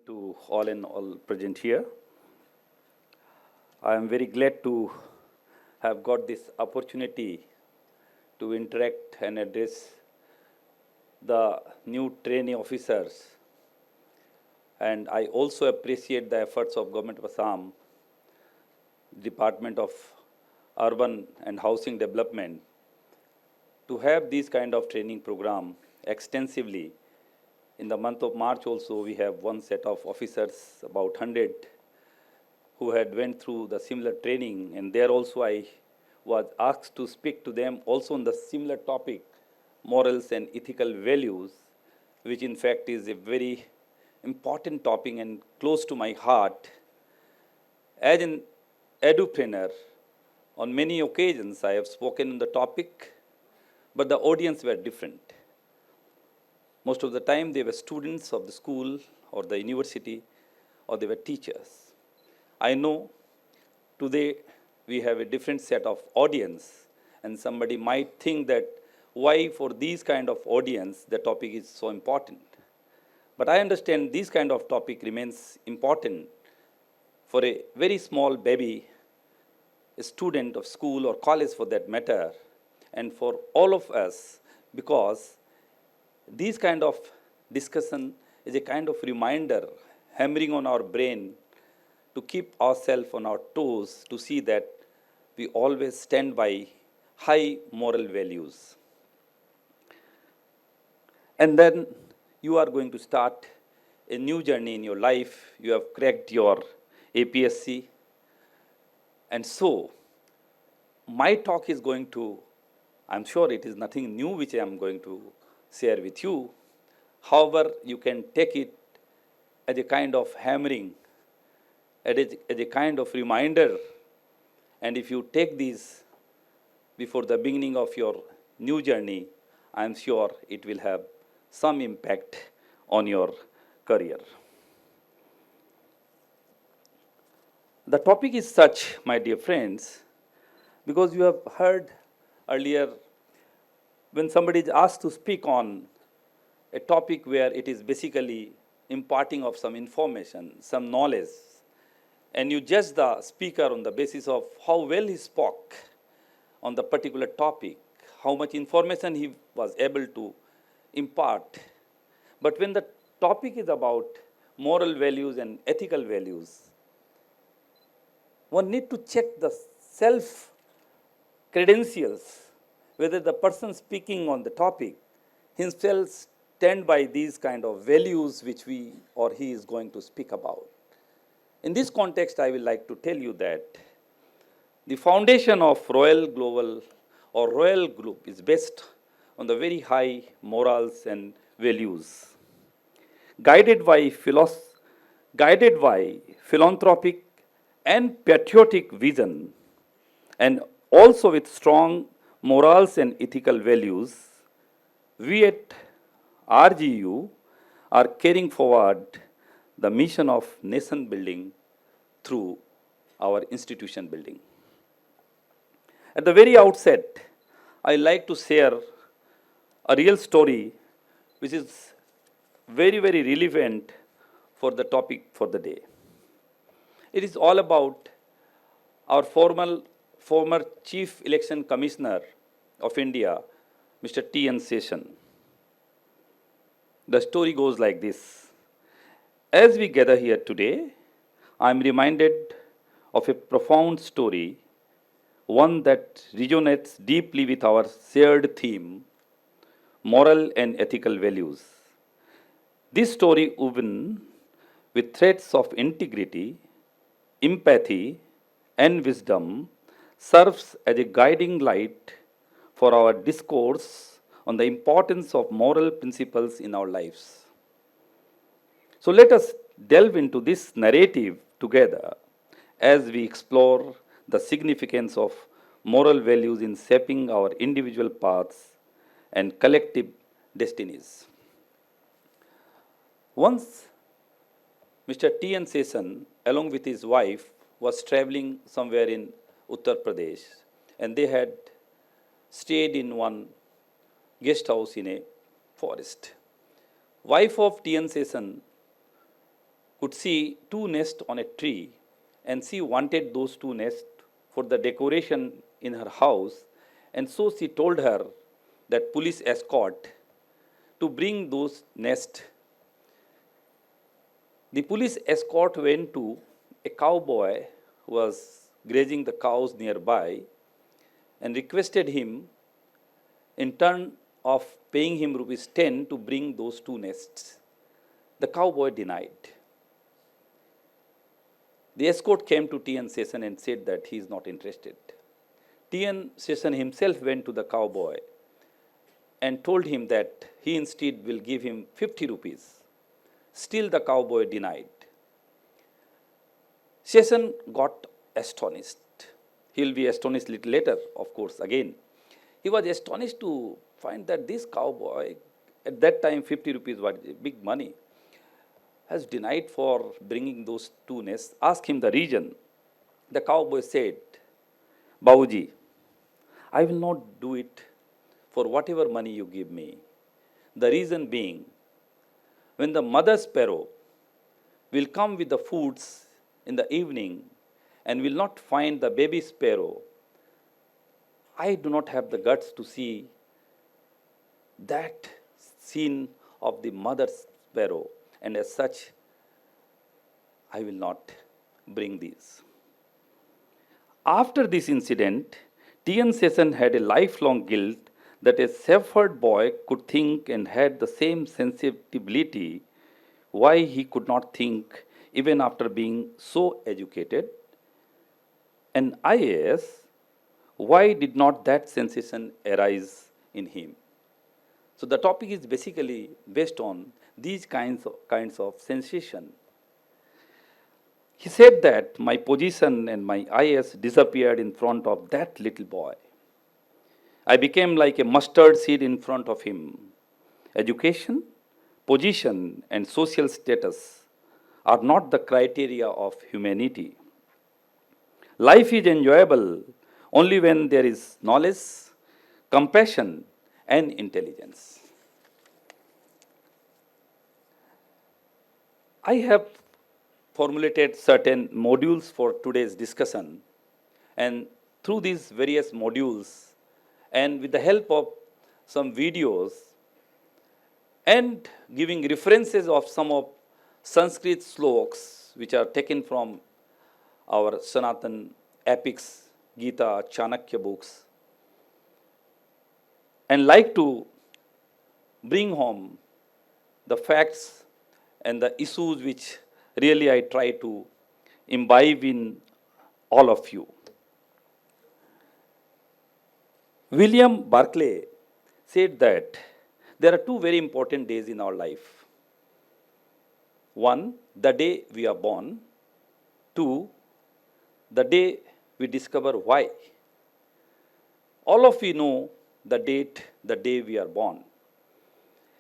To all and all present here. I am very glad to have got this opportunity to interact and address the new trainee officers. And I also appreciate the efforts of Government of Assam, Department of Urban and Housing Development, to have this kind of training program extensively. In the month of March also, we have one set of officers, about 100, who had went through the similar training, and there also I was asked to speak to them also on the similar topic, morals and ethical values, which in fact is a very important topic and close to my heart. As an edupreneur, on many occasions I have spoken on the topic, but the audience were different. Most of the time they were students of the school or the university, or they were teachers. I know today we have a different set of audience, and somebody might think that why for these kind of audience the topic is so important. But I understand this kind of topic remains important for a very small baby, a student of school or college for that matter, and for all of us, because this kind of discussion is a kind of reminder, hammering on our brain to keep ourselves on our toes, to see that we always stand by high moral values. And then you are going to start a new journey in your life. You have cracked your APSC. And so, my talk is going to, I'm sure it is nothing new which I am going to share with you. However, you can take it as a kind of hammering, as a kind of reminder. And if you take these before the beginning of your new journey, I am sure it will have some impact on your career. The topic is such, my dear friends, because you have heard earlier when somebody is asked to speak on a topic where it is basically imparting of some information, some knowledge, and you judge the speaker on the basis of how well he spoke on the particular topic, how much information he was able to impart. But when the topic is about moral values and ethical values, one need to check the self credentials, whether the person speaking on the topic himself stand by these kind of values which we or he is going to speak about. In this context, I will like to tell you that the foundation of Royal Global or Royal Group is based on the very high morals and values, guided by philanthropic and patriotic vision, and also with strong morals and ethical values. We at RGU are carrying forward the mission of nation building through our institution building. At the very outset, I like to share a real story which is very, very relevant for the topic for the day. It is all about our former Chief Election Commissioner of India, Mr. T.N. Seshan. The story goes like this. As we gather here today, I am reminded of a profound story, one that resonates deeply with our shared theme, moral and ethical values. This story, woven with threads of integrity, empathy, and wisdom, serves as a guiding light for our discourse on the importance of moral principles in our lives. So let us delve into this narrative together as we explore the significance of moral values in shaping our individual paths and collective destinies. Once, Mr. T.N. Seshan, along with his wife, was traveling somewhere in Uttar Pradesh, and they had stayed in one guest house in a forest. Wife of T.N. Seshan could see two nests on a tree, and she wanted those two nests for the decoration in her house, and so she told her that police escort to bring those nests. The police escort went to a cowboy who was grazing the cows nearby and requested him, in turn of paying him rupees 10, to bring those two nests. The cowboy denied. The escort came to T.N. Sesson and said that he is not interested. T.N. Sesson himself went to the cowboy and told him that he instead will give him 50 rupees. Still the cowboy denied. Sesson got astonished. He will be astonished little later, of course, again. He was astonished to find that this cowboy, at that time 50 rupees was big money, has denied for bringing those two nests. Ask him the reason. The cowboy said, Babuji, I will not do it for whatever money you give me. The reason being, when the mother sparrow will come with the foods in the evening and will not find the baby sparrow, I do not have the guts to see that scene of the mother sparrow, and as such, I will not bring these. After this incident, T.N. Sesson had a lifelong guilt that a shepherd boy could think and had the same sensibility, why he could not think even after being so educated. An IAS, why did not that sensation arise in him? So the topic is basically based on these kinds of sensation. He said that my position and my IAS disappeared in front of that little boy. I became like a mustard seed in front of him. Education, position, and social status are not the criteria of humanity. Life is enjoyable only when there is knowledge, compassion, and intelligence. I have formulated certain modules for today's discussion, and through these various modules, and with the help of some videos and giving references of some of Sanskrit sloks which are taken from our Sanatan epics, Gita, Chanakya books, and like to bring home the facts and the issues which really I try to imbibe in all of you. William Barclay said that there are two very important days in our life. One, the day we are born. Two, the day we discover why. All of you know the date, the day we are born.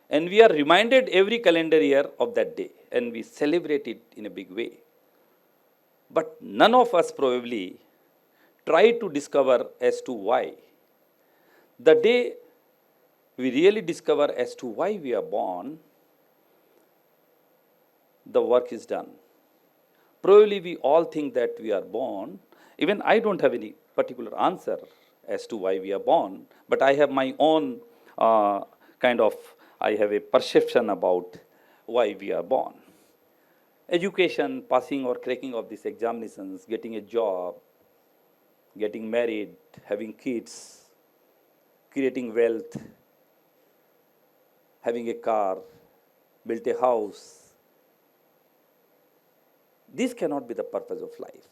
And we are reminded every calendar year of that day, and we celebrate it in a big way. But none of us probably try to discover as to why. The day we really discover as to why we are born, the work is done. Probably we all think that we are born. Even I don't have any particular answer as to why we are born, but I have my own I have a perception about why we are born. Education, passing or cracking of these examinations, getting a job, getting married, having kids, creating wealth, having a car, built a house. This cannot be the purpose of life.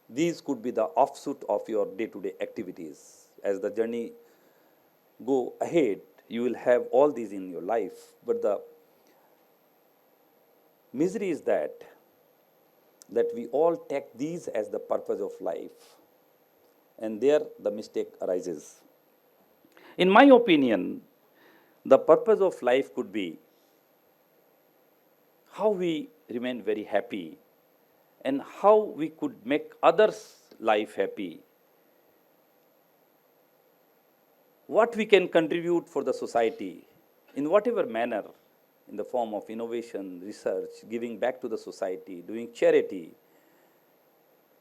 These could be the offshoot of your day-to-day activities. As the journey go ahead, you will have all these in your life. But the misery is that we all take these as the purpose of life. And there the mistake arises. In my opinion, the purpose of life could be how we remain very happy and how we could make others' life happy. What we can contribute for the society in whatever manner in the form of innovation, research, giving back to the society, doing charity,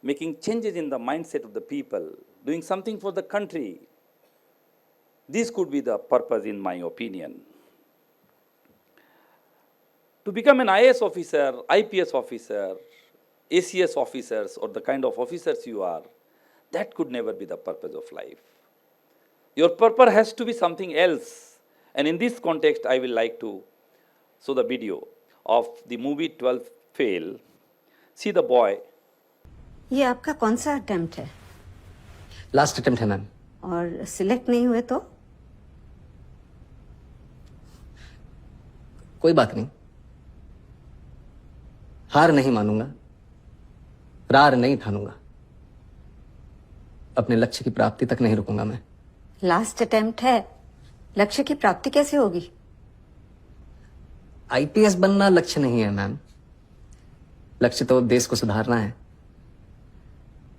making changes in the mindset of the people, doing something for the country. This could be the purpose, in my opinion. To become an IAS officer, IPS officer, ACS officers, or the kind of officers you are, that could never be the purpose of life. Your purpose has to be something else. And in this context, I will like to show the video of the movie 12 Fail. See the boy. ये आपका कौन सा attempt है? Last attempt है ma'am. और select नहीं हुए तो? कोई बात नहीं, हार नहीं मानूंगा, रार नहीं ठानूंगा, अपने लक्ष्य की प्राप्ति तक नहीं रुकूंगा मैं। लास्ट अटेम्प्ट है, लक्ष्य की प्राप्ति कैसे होगी? आईपीएस बनना लक्ष्य नहीं है मैम, लक्ष्य तो देश को सुधारना है।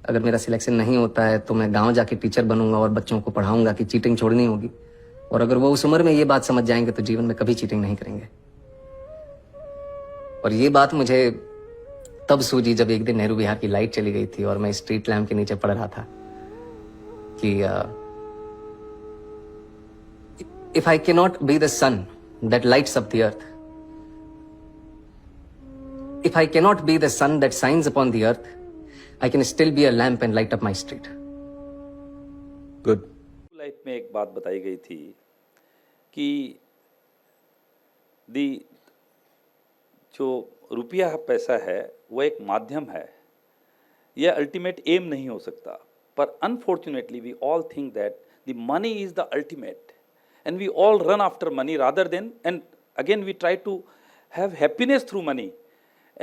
अगर मेरा सिलेक्शन नहीं होता है तो मैं गांव जाके टीचर बनूंगा और बच्चों को पढ़ाऊंगा कि चीटिंग छोड़नी होगी, और अगर वो उस उम्र में ये बात समझ जाएंगे तो जीवन में कभी चीटिंग नहीं करेंगे। और ये बात मुझे तब सूझी जब एक दिन नेहरू विहार की लाइट चली गई थी और मैं स्ट्रीट लैम्प के नीचे पढ़ रहा था कि if I can not be the sun that lights up the earth, if I cannot be the sun that shines upon the earth, I can still be a lamp and light up my street. Good. Life में एक बात बताई गई थी कि जो रुपया पैसा है वो एक माध्यम है, यह अल्टीमेट एम नहीं हो सकता। पर unfortunately we all think that the money is the ultimate and we all run after money rather than, and again we try to have happiness through money,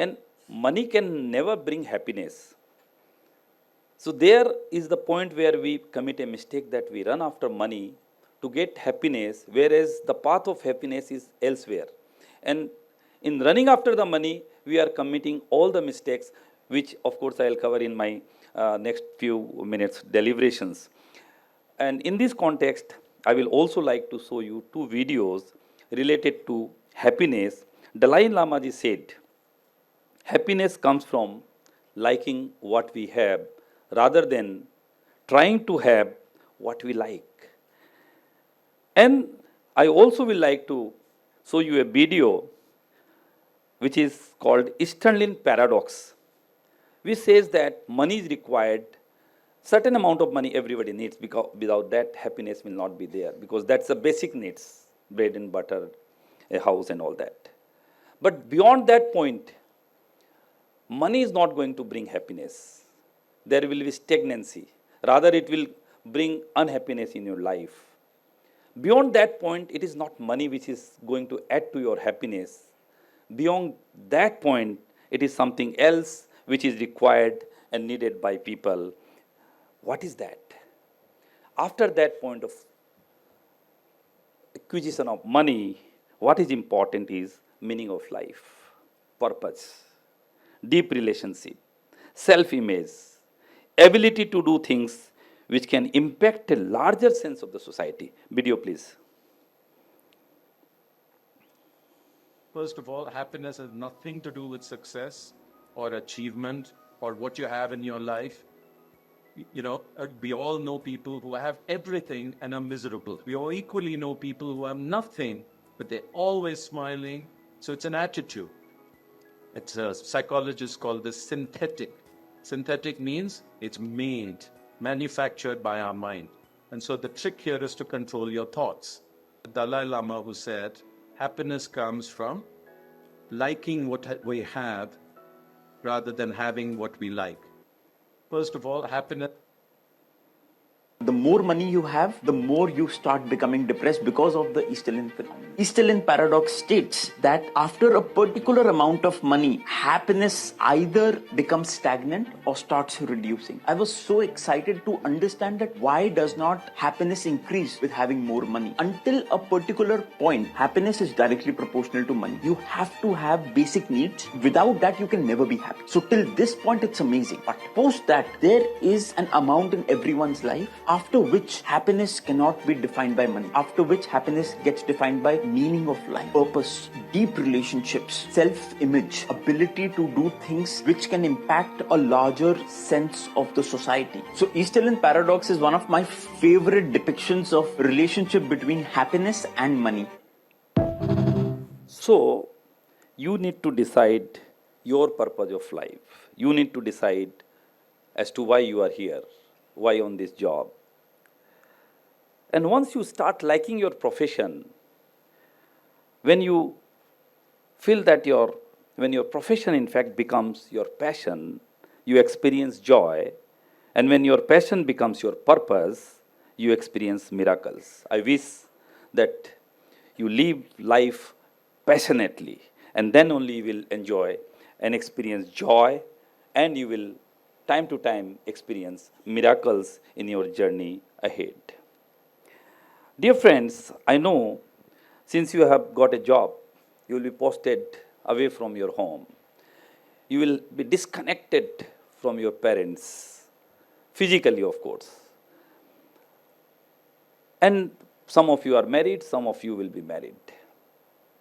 and money can never bring happiness. So there is the point where we commit a mistake, that we run after money to get happiness, whereas the path of happiness is elsewhere. And in running after the money, we are committing all the mistakes, which of course I will cover in my next few minutes deliberations. And in this context, I will also like to show you two videos related to happiness. Dalai Lama ji said, happiness comes from liking what we have rather than trying to have what we like. And I also will like to show you a video which is called Eastern Paradox, which says that money is required, certain amount of money everybody needs, because without that happiness will not be there, because that's the basic needs, bread and butter, a house and all that. But beyond that point, money is not going to bring happiness. There will be stagnancy. Rather, it will bring unhappiness in your life. Beyond that point, it is not money which is going to add to your happiness. Beyond that point, it is something else which is required and needed by people. What is that? After that point of acquisition of money, what is important is meaning of life, purpose, deep relationship, self-image, ability to do things which can impact a larger sense of the society. Video, please. First of all, happiness has nothing to do with success or achievement or what you have in your life. You know, we all know people who have everything and are miserable. We all equally know people who have nothing, but they're always smiling. So it's an attitude. It's a psychologist called this synthetic. Synthetic means it's made, manufactured by our mind. And so the trick here is to control your thoughts. The Dalai Lama, who said, happiness comes from liking what we have rather than having what we like. First of all, happiness. The more money you have, the more you start becoming depressed because of the Eastern phenomenon. Eastern paradox states that after a particular amount of money, happiness either becomes stagnant or starts reducing. I was so excited to understand that why does not happiness increase with having more money? Until a particular point, happiness is directly proportional to money. You have to have basic needs. Without that, you can never be happy. So till this point, it's amazing. But post that, there is an amount in everyone's life after which happiness cannot be defined by money, after which happiness gets defined by meaning of life, purpose, deep relationships, self-image, ability to do things which can impact a larger sense of the society. So Easterlin paradox is one of my favorite depictions of relationship between happiness and money. So, you need to decide your purpose of life. You need to decide as to why you are here, why on this job. And once you start liking your profession, when you feel that when your profession in fact becomes your passion, you experience joy. And when your passion becomes your purpose, you experience miracles. I wish that you live life passionately, and then only you will enjoy and experience joy, and you will time to time experience miracles in your journey ahead. Dear friends, I know since you have got a job, you will be posted away from your home. You will be disconnected from your parents, physically, of course. And some of you are married, some of you will be married.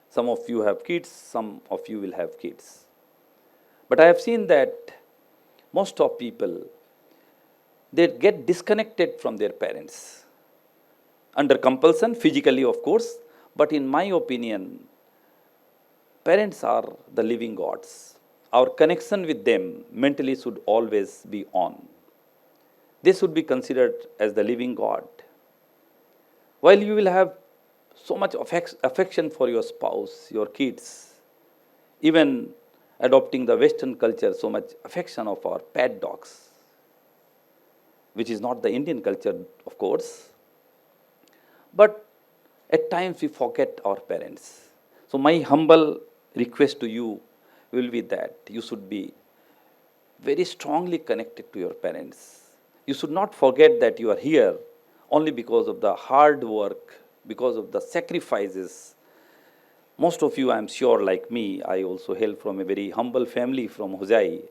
Some of you have kids, some of you will have kids. But I have seen that most of people, they get disconnected from their parents. Under compulsion, physically of course, but in my opinion, parents are the living gods. Our connection with them mentally should always be on. They should be considered as the living God. While you will have so much affection for your spouse, your kids, even adopting the Western culture, so much affection of our pet dogs, which is not the Indian culture, of course. But at times we forget our parents. So my humble request to you will be that you should be very strongly connected to your parents. You should not forget that you are here only because of the hard work, because of the sacrifices. Most of you, I am sure, like me, I also hail from a very humble family from Hosai.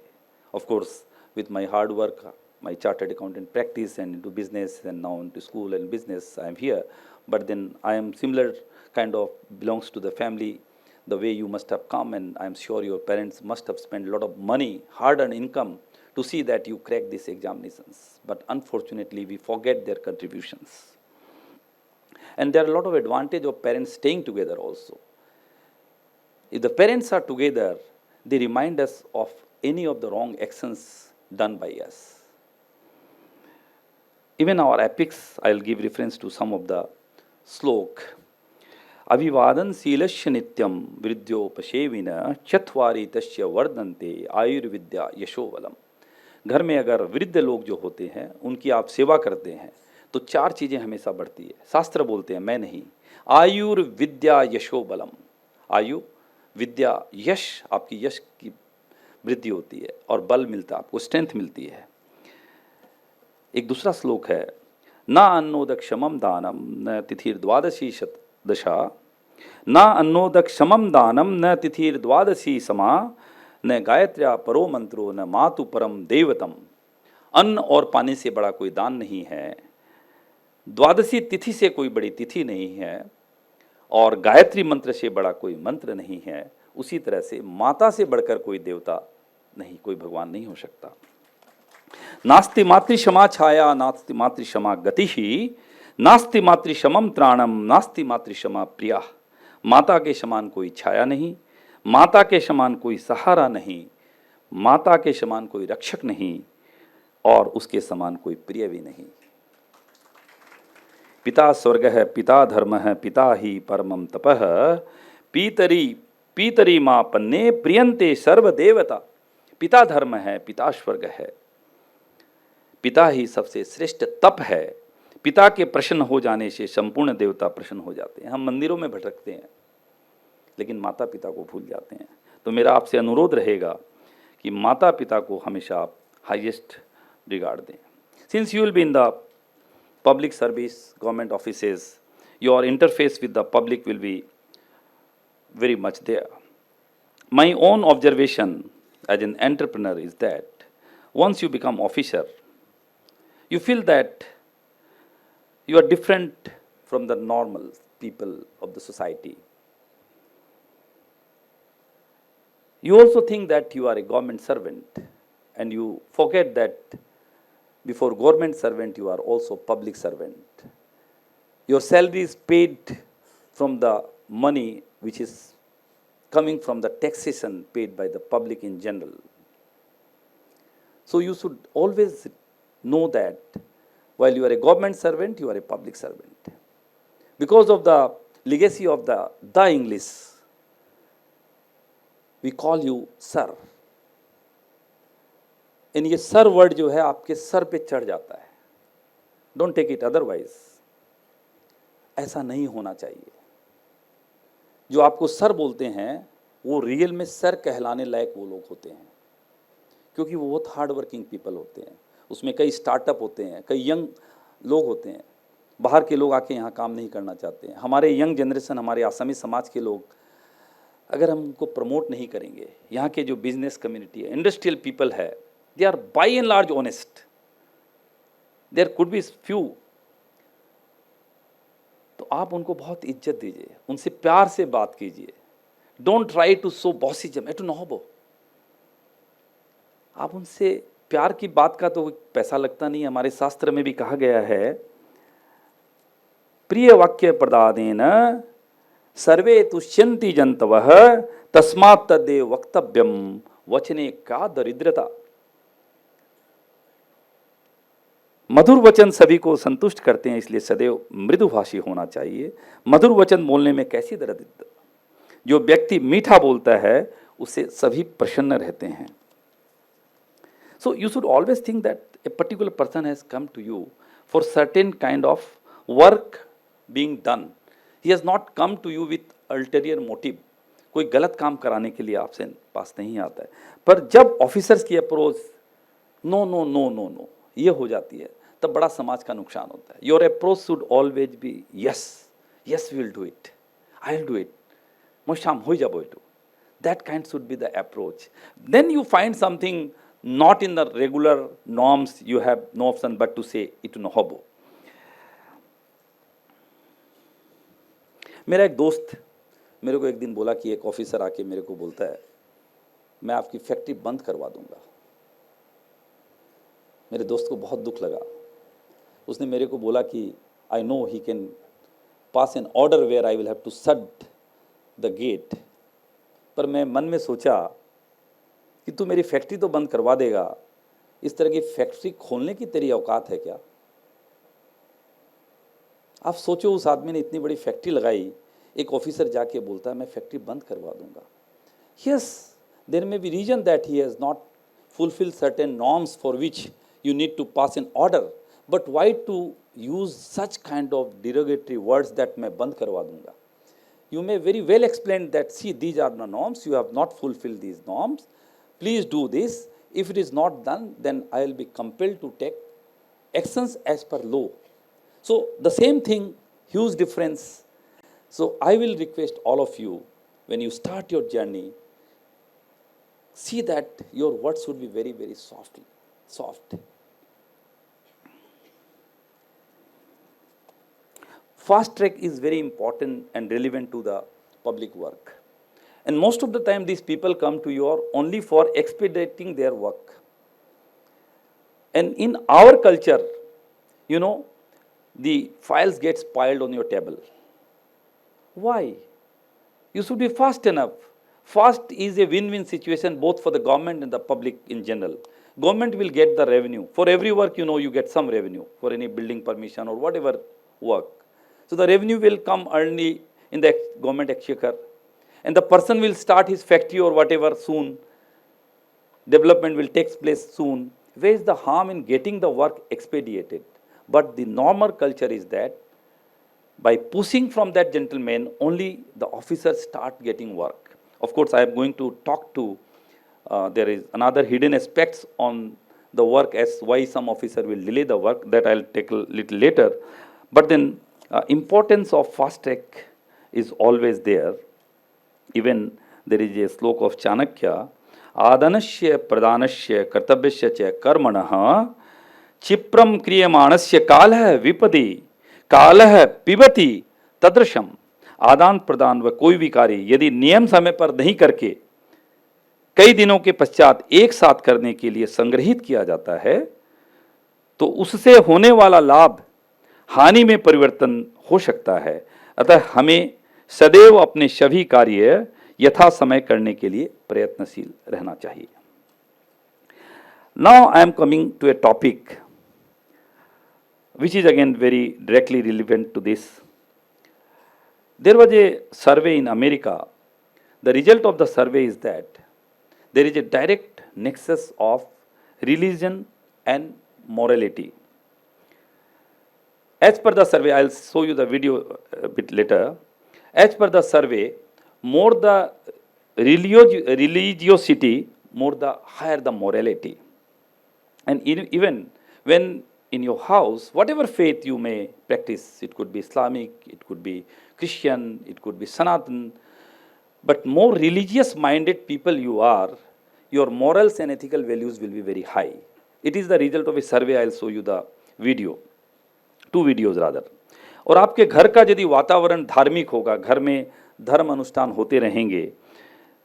Of course, with my hard work, my chartered accountant practice and into business and now into school and business, I am here. But then I am similar kind of belongs to the family, the way you must have come, and I am sure your parents must have spent a lot of money, hard-earned income to see that you crack these examinations. But unfortunately, we forget their contributions. And there are a lot of advantage of parents staying together also. If the parents are together, they remind us of any of the wrong actions done by us. Even our epics, I will give reference to some of the slok. अभिवादन शीलस्य नित्यम वृद्ध्योपसेविन चत्वारि तस्य वर्धन्ते आयुर्विद्या यशोबलम. घर में अगर वृद्ध लोग जो होते हैं उनकी आप सेवा करते हैं तो चार चीज़ें हमेशा बढ़ती है. शास्त्र बोलते हैं, मैं नहीं. आयुर्विद्या यशोबलम. आयु, विद्या, यश, आपकी यश की वृद्धि होती है और बल मिलता है, आपको स्ट्रेंथ मिलती है. एक दूसरा श्लोक है, न अन्नोदक्षमम दानम न तिथिर्द्वादशी दशा, न अन्नोदक्षमम दानम न तिथिर्द्वादशी समा, न गायत्र्या परो मंत्रो न मातु परम देवतम. अन्न और पानी से बड़ा कोई दान नहीं है, द्वादशी तिथि से कोई बड़ी तिथि नहीं है, और गायत्री मंत्र से बड़ा कोई मंत्र नहीं है. उसी तरह से माता से बढ़कर कोई देवता नहीं, कोई भगवान नहीं हो सकता. नास्ति मातृशमा छाया नास्ति मातृशमा गति ही, नास्ति मातृशमम त्राणम नास्ति मातृशमा प्रिया. माता के समान कोई छाया नहीं, माता के समान कोई सहारा नहीं, माता के समान कोई रक्षक नहीं, और उसके समान कोई प्रिय भी नहीं. पिता स्वर्ग है, पिता धर्म है, पिता ही परमम तपः, पीतरी पीतरी माँ पन्ने प्रियंते सर्व देवता. पिता धर्म है, पिता स्वर्ग है, पिता ही सबसे श्रेष्ठ तप है. पिता के प्रसन्न हो जाने से संपूर्ण देवता प्रसन्न हो जाते हैं. हम मंदिरों में भटकते हैं लेकिन माता पिता को भूल जाते हैं. तो मेरा आपसे अनुरोध रहेगा कि माता पिता को हमेशा आप हाईएस्ट रिगार्ड दें. Since you will be in the public service, government offices, your interface with the public will be very much there. My own observation as an entrepreneur is that once you become officer, you feel that You are different from the normal people of the society. You also think that you are a government servant, and you forget that before government servant you are also public servant. Your salary is paid from the money which is coming from the taxation paid by the public in general. So you should always know that while you are a government servant, you are a public servant. Because of the legacy of the English, we call you sir. And ये sir word जो है आपके sir पे चढ़ जाता है. Don't take it otherwise. ऐसा नहीं होना चाहिए. जो आपको सर बोलते हैं वो रियल में सर कहलाने लायक वो लोग होते हैं, क्योंकि वो बहुत हार्ड वर्किंग पीपल होते हैं. उसमें कई स्टार्टअप होते हैं, कई यंग लोग होते हैं. बाहर के लोग आके यहाँ काम नहीं करना चाहते हैं. हमारे यंग जनरेशन, हमारे आसामी समाज के लोग, अगर हम उनको प्रमोट नहीं करेंगे, यहाँ के जो बिजनेस कम्युनिटी है, इंडस्ट्रियल पीपल है, they are by and large honest. There could be few, तो आप उनको बहुत इज्जत दीजिए, उनसे प्यार से बात कीजिए. Don't try to so bossism एटू नहोबो. आप उनसे प्यार की बात का तो पैसा लगता नहीं. हमारे शास्त्र में भी कहा गया है, प्रिय वाक्य प्रदानेन सर्वे तुष्यन्ति जंतवः तस्मात् तदेव वक्तव्यम वचने का दरिद्रता. मधुर वचन सभी को संतुष्ट करते हैं, इसलिए सदैव मृदुभाषी होना चाहिए. मधुर वचन बोलने में कैसी दरिद्रता. जो व्यक्ति मीठा बोलता है उससे सभी प्रसन्न रहते हैं. So you should always think that a particular person has come to you for certain kind of work being done. He has not come to you with ulterior motive. कोई गलत काम कराने के लिए आपसे पास नहीं आता है. पर जब ऑफिसर्स की approach no no no no no ये हो जाती है, तब बड़ा समाज का नुकसान होता है. Your approach should always be yes, yes we will do it, I will do it, मोशाम हो जाबो इटू. That kind should be the approach. Then you find something not in the regular norms, you have no option but to say it no hobo. मेरा एक दोस्त मेरे को एक दिन बोला कि एक ऑफिसर आके मेरे को बोलता है, मैं आपकी फैक्ट्री बंद करवा दूंगा. मेरे दोस्त को बहुत दुख लगा. उसने मेरे को बोला कि I know he can pass an order where I will have to shut the gate. पर मैं मन में सोचा कि तू मेरी फैक्ट्री तो बंद करवा देगा, इस तरह की फैक्ट्री खोलने की तेरी औकात है क्या. आप सोचो, उस आदमी ने इतनी बड़ी फैक्ट्री लगाई, एक ऑफिसर जाके बोलता है मैं फैक्ट्री बंद करवा दूंगा. Yes, there may be reason that he has not fulfil certain norms for which you need to pass an order, but why to use such kind of derogatory words that मैं बंद करवा दूंगा. You may very well explain that, see, these are the norms, you have not fulfilled these norms, please do this. If it is not done, then I will be compelled to take actions as per law. So the same thing, huge difference. So I will request all of you, when you start your journey, see that your words should be very, very soft. Fast track is very important and relevant to the public work. And most of the time these people come to you only for expediting their work. And in our culture, you know, the files gets piled on your table. Why? You should be fast enough. Fast is a win-win situation both for the government and the public in general. Government will get the revenue. For every work, you know, you get some revenue for any building permission or whatever work. So the revenue will come early in the government exchequer. And the person will start his factory or whatever soon. Development will take place soon. Where is the harm in getting the work expedited? But the normal culture is that by pushing from that gentleman, only the officers start getting work. Of course, I am going to talk to, there is another hidden aspects on the work as why some officer will delay the work, that I will take a little later. But then importance of fast track is always there. Even there is a slok of Chanakya, आदनस्य प्रदानस्य कर्तव्यस्य च कर्मणः क्षिप्रम क्रियमाणस्य कालः विपदि कालः पिबति तदृशम, आदान प्रदान व कोई भी कार्य यदि नियम समय पर नहीं करके कई दिनों के पश्चात एक साथ करने के लिए संग्रहित किया जाता है तो उससे होने वाला लाभ हानि में परिवर्तन हो सकता है। अतः हमें सदैव अपने सभी कार्य यथा समय करने के लिए प्रयत्नशील रहना चाहिए। Now I am coming to a topic which is again very directly relevant to this. There was a survey in America. The result of the survey is that there is a direct nexus of religion and morality. As per the survey, I'll show you the video a bit later. As per the survey, more the religiosity, more the higher the morality. And even when in your house, whatever faith you may practice, it could be Islamic, it could be Christian, it could be Sanatan, but more religious minded people you are, your morals and ethical values will be very high. It is the result of a survey. I'll show you the video, 2 videos rather. और आपके घर का यदि वातावरण धार्मिक होगा, घर में धर्म अनुष्ठान होते रहेंगे,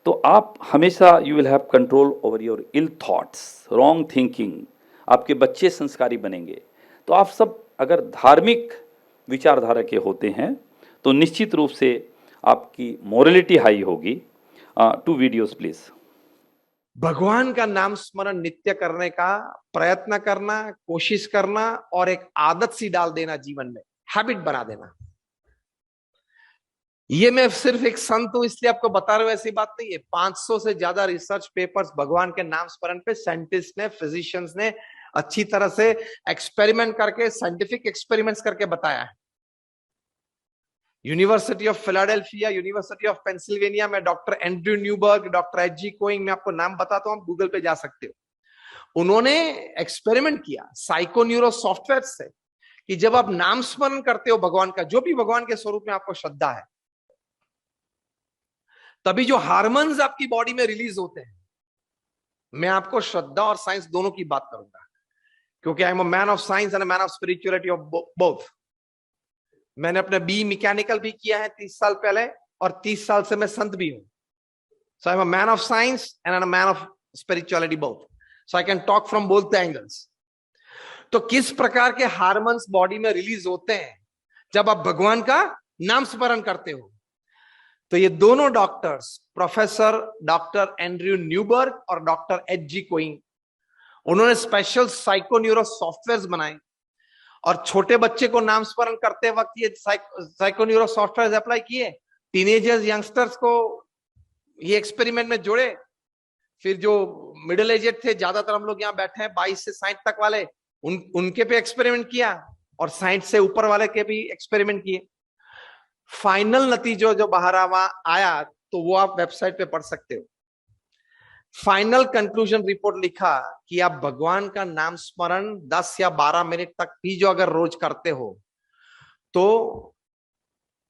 तो आप हमेशा you will have control over your ill thoughts, wrong thinking, आपके बच्चे संस्कारी बनेंगे। तो आप सब अगर धार्मिक विचारधारा के होते हैं तो निश्चित रूप से आपकी मोरलिटी हाई होगी। 2 वीडियोस प्लीज। भगवान का नाम स्मरण नित्य करने का प्रयत्न करना, कोशिश करना और एक आदत सी डाल देना, जीवन में हैबिट बना देना। ये मैं सिर्फ एक संत हूं इसलिए आपको बता रहा हूं, ऐसी बात नहीं है। 500 से ज्यादा रिसर्च पेपर्स भगवान के नाम स्मरण पे साइंटिस्ट ने, फिजिशियंस ने अच्छी तरह से एक्सपेरिमेंट करके, साइंटिफिक एक्सपेरिमेंट्स करके बताया है। University of Philadelphia, university of Pennsylvania में doctor Andrew Newberg, doctor A.K कोइंग, मैं आपको नाम बताता हूं, आप गूगल पे जा सकते हो। उन्होंने एक्सपेरिमेंट किया साइको न्यूरो सॉफ्टवेयर से कि जब आप नाम स्मरण करते हो भगवान का, जो भी भगवान के स्वरूप में आपको श्रद्धा है, तभी जो हार्मोन्स आपकी बॉडी में रिलीज होते हैं। मैं आपको श्रद्धा और साइंस दोनों की बात करूंगा क्योंकि आई am a man of science and a man of spirituality of both. मैंने अपने बी मैकेनिकल भी किया है 30 साल पहले और 30 साल से मैं संत भी हूं। So I am a man of science and a man of spirituality both, so I can talk from both the angles. तो किस प्रकार के हार्मोन्स बॉडी में रिलीज होते हैं जब आप भगवान का नाम स्मरण करते हो? तो ये दोनों doctors, professor doctor Andrew Newberg और डॉक्टर H.G. कोइंग, उन्होंने स्पेशल साइको न्यूरो सॉफ्टवेयर बनाए और छोटे बच्चे को नाम स्मरण करते वक्त ये साइको न्यूरो सॉफ्टवेयर अप्लाई किए। टीनेजर्स, यंगस्टर्स को ये एक्सपेरिमेंट में जोड़े। फिर जो मिडिल एजेड थे, ज्यादातर हम लोग यहाँ बैठे हैं 22 से 60 तक वाले, उनके पे एक्सपेरिमेंट किया और 60 से ऊपर वाले के भी एक्सपेरिमेंट किए। फाइनल नतीजों जो बाहर आया तो वो आप वेबसाइट पे पढ़ सकते हो। फाइनल कंक्लूजन रिपोर्ट लिखा कि आप भगवान का नाम स्मरण 10 या 12 मिनट तक भी जो अगर रोज करते हो तो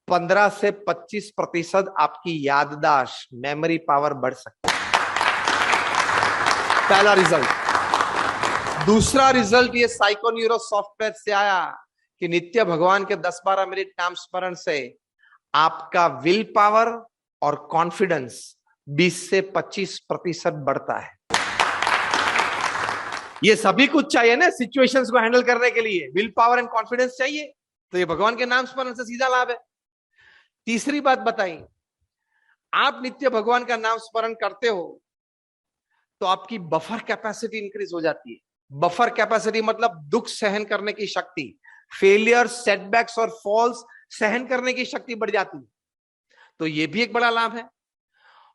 15 से 25% आपकी याददाश्त, मेमोरी पावर बढ़ सकती है। पहला रिजल्ट। दूसरा रिजल्ट ये साइको न्यूरो सॉफ्टवेयर से आया कि नित्य भगवान के 10-12 मिनट नाम स्मरण से आपका विल पावर और कॉन्फिडेंस 20 से 25% बढ़ता है। ये सभी कुछ चाहिए ना सिचुएशंस को हैंडल करने के लिए, विल पावर एंड कॉन्फिडेंस चाहिए, तो ये भगवान के नाम स्मरण से सीधा लाभ है। तीसरी बात बताई, आप नित्य भगवान का नाम स्मरण करते हो तो आपकी बफर कैपेसिटी इंक्रीज हो जाती है। बफर कैपेसिटी मतलब दुख सहन करने की शक्ति, फेलियर, सेटबैक्स और फॉल्स सहन करने की शक्ति बढ़ जाती है, तो ये भी एक बड़ा लाभ है।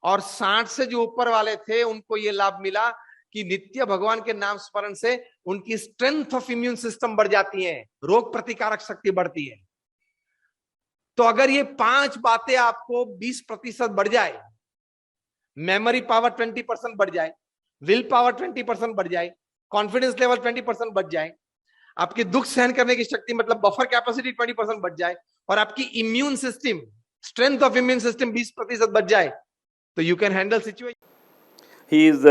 और 60 से जो ऊपर वाले थे उनको ये लाभ मिला कि नित्य भगवान के नाम स्मरण से उनकी स्ट्रेंथ ऑफ इम्यून सिस्टम बढ़ जाती है, रोग प्रतिकारक शक्ति बढ़ती है। तो अगर ये 5 बातें आपको 20% बढ़ जाए, मेमोरी पावर 20% बढ़ जाए, विल पावर 20% बढ़ जाए, कॉन्फिडेंस लेवल 20% बढ़ जाए, आपकी दुख सहन करने की शक्ति मतलब बफर कैपेसिटी 20% बढ़ जाए और आपकी immune system, strength of immune system 20% बढ़ जाए, तो you can handle situation. He is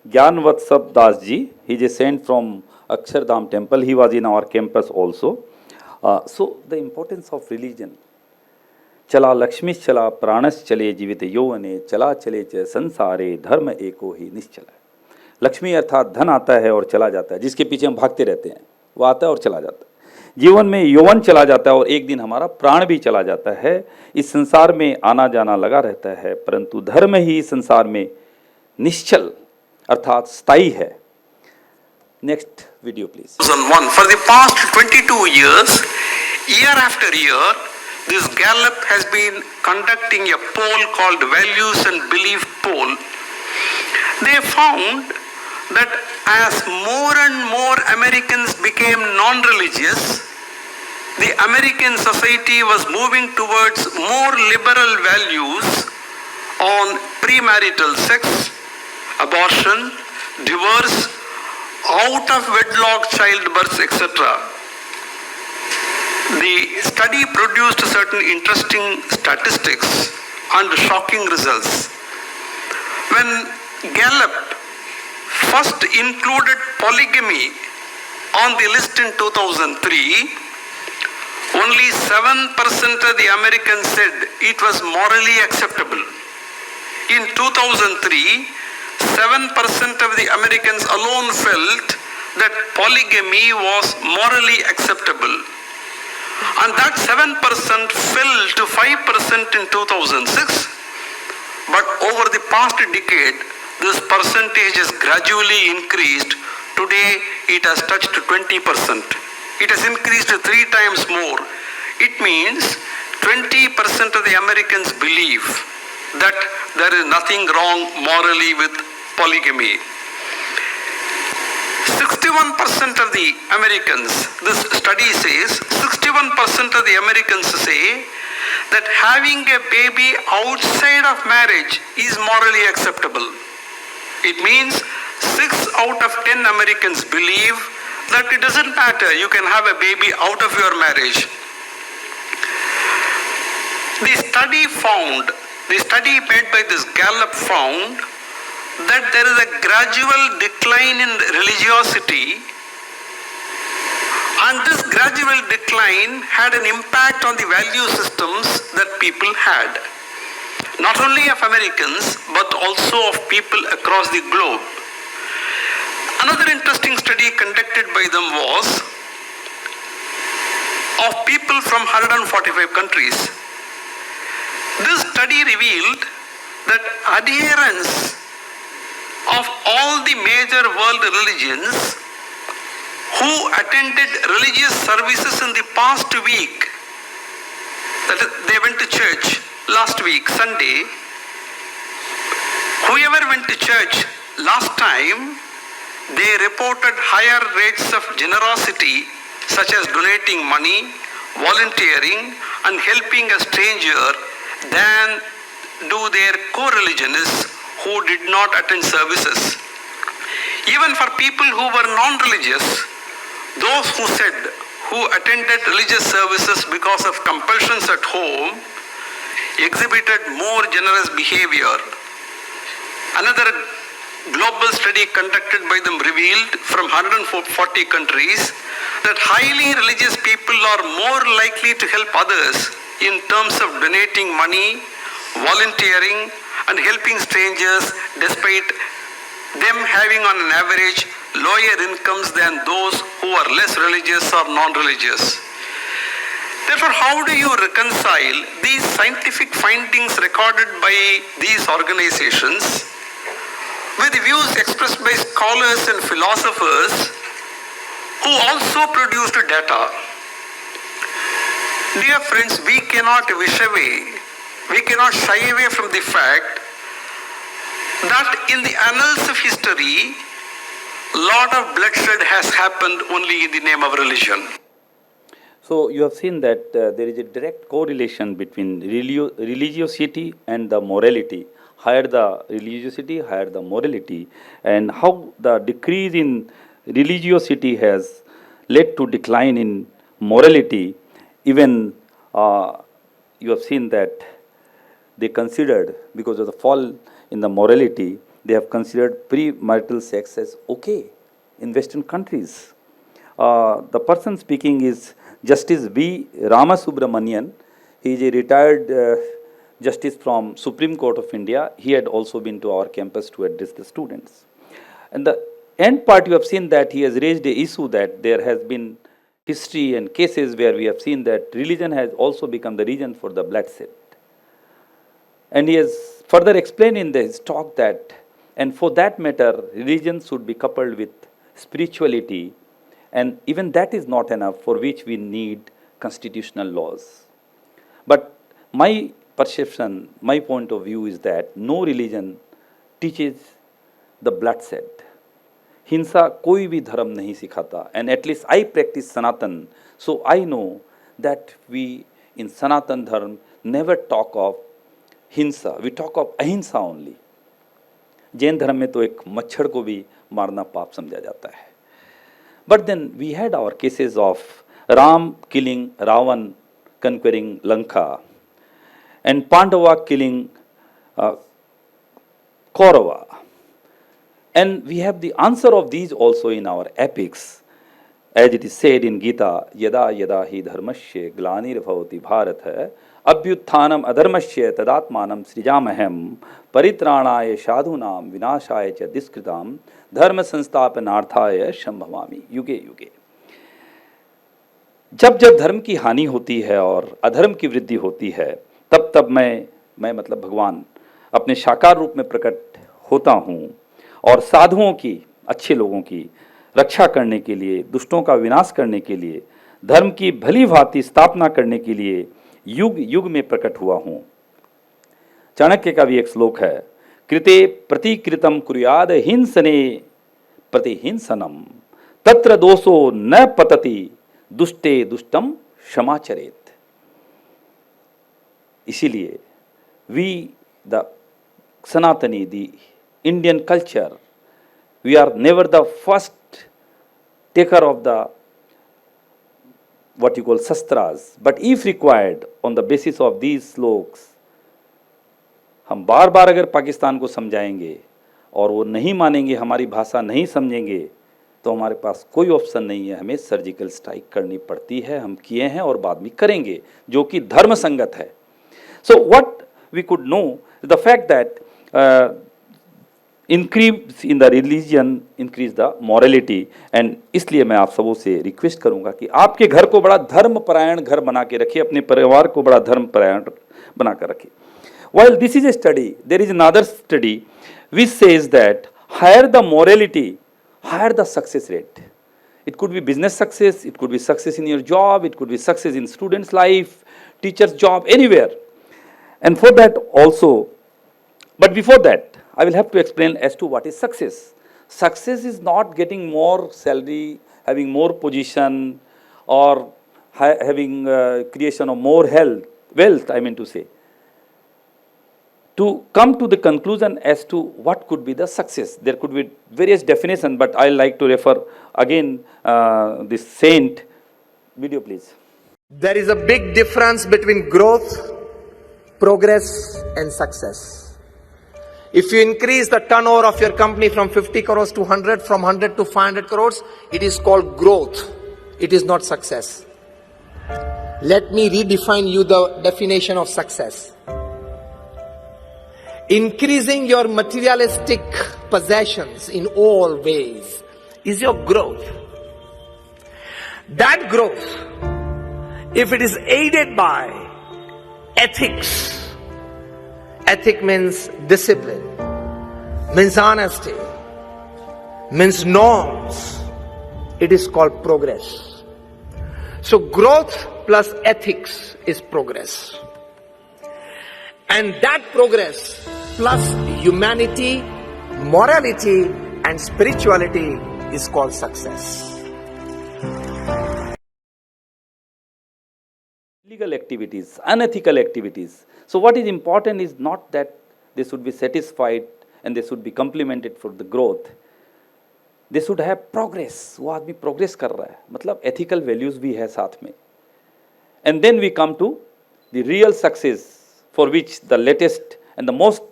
Gyanvatsap Das ji. He is a saint from Akshardham temple. He was in our campus also. So the importance of religion. चला लक्ष्मीश्चला प्राणश्चले जीवित यौवने चला चले च संसारे धर्म एको ही निश्चल है। लक्ष्मी अर्थात धन आता है और चला जाता है, जिसके पीछे हम भागते रहते हैं, वो आता है और चला जाता है। जीवन में यौवन चला जाता है और एक दिन हमारा प्राण भी चला जाता है। इस संसार में आना जाना लगा रहता है, परंतु धर्म ही इस संसार में निश्चल अर्थात स्थायी है। Next video please. 2001. For the past 22 years, year after year, this Gallup has been conducting a poll called Values and Belief Poll. They found that as more and more Americans became non-religious, the American society was moving towards more liberal values on premarital sex, abortion, divorce, out of wedlock childbirth, etc. The study produced certain interesting statistics and shocking results. When Gallup first included polygamy on the list in 2003, only 7% of the Americans said it was morally acceptable. In 2003, 7% of the Americans alone felt that polygamy was morally acceptable. And that 7% fell to 5% in 2006. But over the past decade, this percentage has gradually increased. Today, it has touched 20%. It has increased 3 times more. It means 20% of the Americans believe that there is nothing wrong morally with polygamy. 61% of the Americans, this study says, 61% of the Americans say that having a baby outside of marriage is morally acceptable. It means 6 out of 10 Americans believe that it doesn't matter, you can have a baby out of your marriage. The study made by this Gallup found that there is a gradual decline in religiosity, and this gradual decline had an impact on the value systems that people had. Not only of Americans, but also of people across the globe. Another interesting study conducted by them was of people from 145 countries. This study revealed that adherents of all the major world religions who attended religious services in the past week, that is, they went to church last week, Sunday, whoever went to church last time, they reported higher rates of generosity, such as donating money, volunteering, and helping a stranger than do their co-religionists who did not attend services. Even for people who were non-religious, those who attended religious services because of compulsions at home exhibited more generous behavior. Another global study conducted by them revealed from 140 countries that highly religious people are more likely to help others in terms of donating money, volunteering, and helping strangers despite them having on an average lower incomes than those who are less religious or non-religious. Therefore, how do you reconcile these scientific findings recorded by these organizations with views expressed by scholars and philosophers who also produced data? Dear friends, we cannot shy away from the fact that in the annals of history, lot of bloodshed has happened only in the name of religion. So you have seen that there is a direct correlation between religiosity and the morality. Higher the religiosity, higher the morality, and how the decrease in religiosity has led to decline in morality. Even you have seen that they considered, because of the fall in the morality, they have considered premarital sex as okay in Western countries. The person speaking is Justice B. Ramasubramanian, he is a retired justice from Supreme Court of India. He had also been to our campus to address the students. And the end part, you have seen that he has raised a issue that there has been history and cases where we have seen that religion has also become the reason for the bloodshed. And he has further explained in his talk that, and for that matter, religion should be coupled with spirituality, and even that is not enough, for which we need constitutional laws. But my perception, my point of view is that no religion teaches the bloodshed. हिंसा कोई भी धर्म नहीं सिखाता. And at least I practice Sanatan, so I know that we in Sanatan Dharma never talk of हिंसा, we talk of अहिंसा only. Jain धर्म में तो एक मच्छर को भी मारना पाप समझा जाता है. But then we had our cases of Ram killing Ravan, conquering Lanka, and Pandava killing Kaurava. And we have the answer of these also in our epics, as it is said in Gita, Yada Yada Hi Dharmasya Glanirvavati Bharata Abhyutthanam Adharmasya Tadatmanam Srijamahem Paritranaya Sadhunam Vinashaya Cha Diskritam Dharma Sansthapanarthaya Shambhavami Yuge Yuge. जब जब धर्म की हानि होती है और अधर्म की वृद्धि होती है, तब तब मैं मतलब भगवान अपने साकार रूप में प्रकट होता हूँ और साधुओं की, अच्छे लोगों की रक्षा करने के लिए, दुष्टों का विनाश करने के लिए, धर्म की भली भांति स्थापना करने के लिए युग युग में प्रकट हुआ हूँ. चाणक्य का भी एक श्लोक है, कृते प्रतिकृतम कुर्याद हिंसने प्रतिहिंसनम तत्र दोषो न पतति दुष्टे दुष्टम क्षमाचरेत. इसीलिए वी द सनातनी, the Indian culture, we are never the first taker of the what you call shastras, but if required on the basis of these sloks, हम बार बार अगर पाकिस्तान को समझाएंगे और वो नहीं मानेंगे, हमारी भाषा नहीं समझेंगे, तो हमारे पास कोई ऑप्शन नहीं है, हमें सर्जिकल स्ट्राइक करनी पड़ती है. हम किए हैं और बाद में करेंगे, जो कि धर्म संगत है. So what we could know is the fact that increase in the religion increase the morality, and इसलिए मैं आप सबों से रिक्वेस्ट करूंगा कि आपके घर को बड़ा धर्म परायण घर बना के रखिए, अपने परिवार को बड़ा धर्म परायण बना कर रखिए. While this is a study, there is another study which says that higher the morality, higher the success rate. It could be business success, it could be success in your job, it could be success in student's life, teacher's job, anywhere. And for that also, but before that, I will have to explain as to what is success. Success is not getting more salary, having more position, or having creation of more wealth, I mean to say. To come to the conclusion as to what could be the success, there could be various definitions, but I like to refer again this saint. Video please. There is a big difference between growth, progress, and success. If you increase the turnover of your company from 50 crores to 100, from 100 to 500 crores, it is called growth. It is not success. Let me redefine you the definition of success. Increasing your materialistic possessions in all ways is your growth. That growth, if it is aided by ethics, ethic means discipline, means honesty, means norms, it is called progress. So growth plus ethics is progress. And that progress plus humanity, morality, and spirituality is called success. Illegal activities, unethical activities. So what is important is not that they should be satisfied and they should be complemented for the growth. They should have progress. वो आदमी progress कर रहा है, मतलब ethical values भी है साथ में. And then we come to the real success, for which the latest and the most